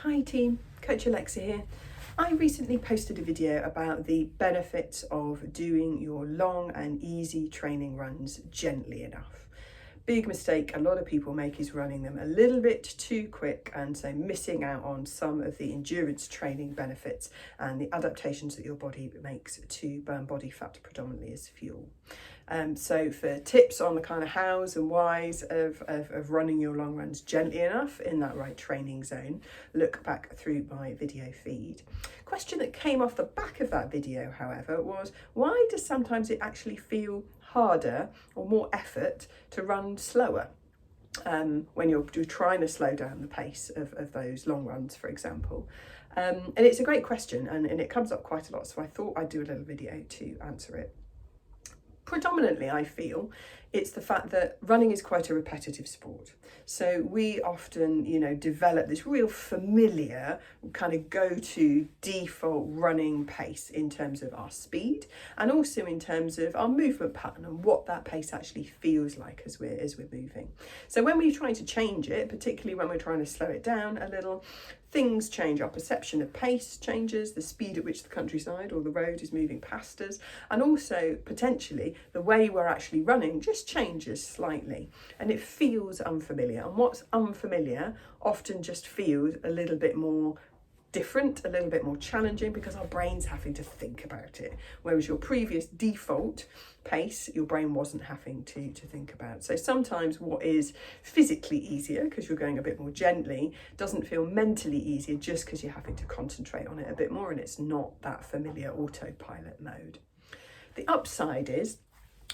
Hi team, Coach Alexa here. I recently posted a video about the benefits of doing your long and easy training runs gently enough. Big mistake a lot of people make is running them a little bit too quick, and so missing out on some of the endurance training benefits and the adaptations that your body makes to burn body fat predominantly as fuel. So for tips on the kind of hows and whys of running your long runs gently enough in that right training zone, look back through my video feed. Question that came off the back of that video, however, was why does sometimes it actually feel harder or more effort to run slower when you're trying to slow down the pace of those long runs, for example? And it's a great question, and it comes up quite a lot, so I thought I'd do a little video to answer it. Predominantly, I feel it's the fact that running is quite a repetitive sport. So we often, develop this real familiar kind of go-to default running pace in terms of our speed and also in terms of our movement pattern and what that pace actually feels like as we're moving. So when we're trying to change it, particularly when we're trying to slow it down a little, things change. Our perception of pace changes, the speed at which the countryside or the road is moving past us, and also potentially the way we're actually running just changes slightly and it feels unfamiliar. And what's unfamiliar often just feels a little bit more different, a little bit more challenging because our brain's having to think about it. Whereas your previous default pace, your brain wasn't having to think about. So sometimes what is physically easier because you're going a bit more gently doesn't feel mentally easier just because you're having to concentrate on it a bit more and it's not that familiar autopilot mode. The upside is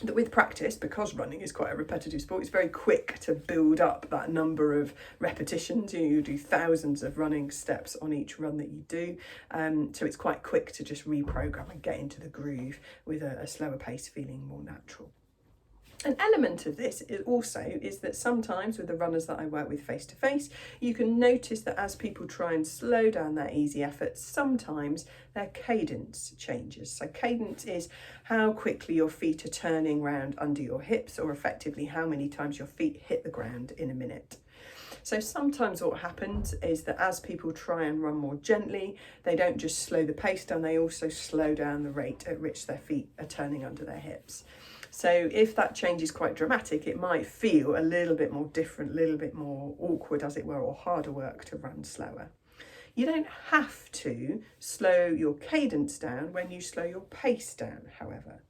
that with practice, because running is quite a repetitive sport, it's very quick to build up that number of repetitions. You do thousands of running steps on each run that you do. So it's quite quick to just reprogram and get into the groove with a slower pace feeling more natural. An element of this is that sometimes with the runners that I work with face to face, you can notice that as people try and slow down their easy efforts, sometimes their cadence changes. So cadence is how quickly your feet are turning round under your hips, or effectively how many times your feet hit the ground in a minute. So sometimes what happens is that as people try and run more gently, they don't just slow the pace down, they also slow down the rate at which their feet are turning under their hips. So if that change is quite dramatic, it might feel a little bit more different, a little bit more awkward, as it were, or harder work to run slower. You don't have to slow your cadence down when you slow your pace down, however.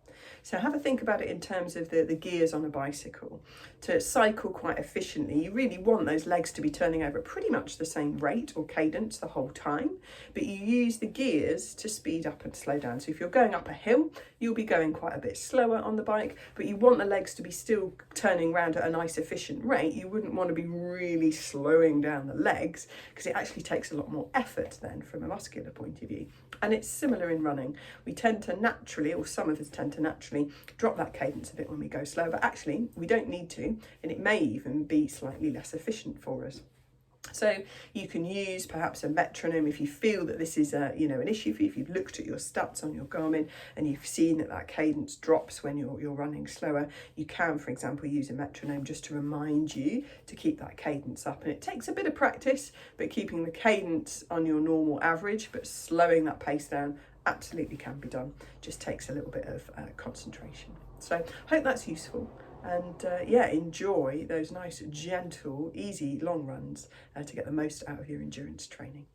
So have a think about it in terms of the gears on a bicycle. To cycle quite efficiently, you really want those legs to be turning over at pretty much the same rate or cadence the whole time, but you use the gears to speed up and slow down. So if you're going up a hill, you'll be going quite a bit slower on the bike, but you want the legs to be still turning around at a nice efficient rate. You wouldn't want to be really slowing down the legs because it actually takes a lot more effort then from a muscular point of view. And it's similar in running. We tend to naturally, or some of us tend to naturally, drop that cadence a bit when we go slow, but actually we don't need to, and it may even be slightly less efficient for us. So you can use perhaps a metronome if you feel that this is an issue for you. If you've looked at your stats on your Garmin and you've seen that cadence drops when you're running slower, you can, for example, use a metronome just to remind you to keep that cadence up. And it takes a bit of practice, but keeping the cadence on your normal average, but slowing that pace down absolutely can be done. Just takes a little bit of concentration. So hope that's useful. And enjoy those nice, gentle, easy long runs to get the most out of your endurance training.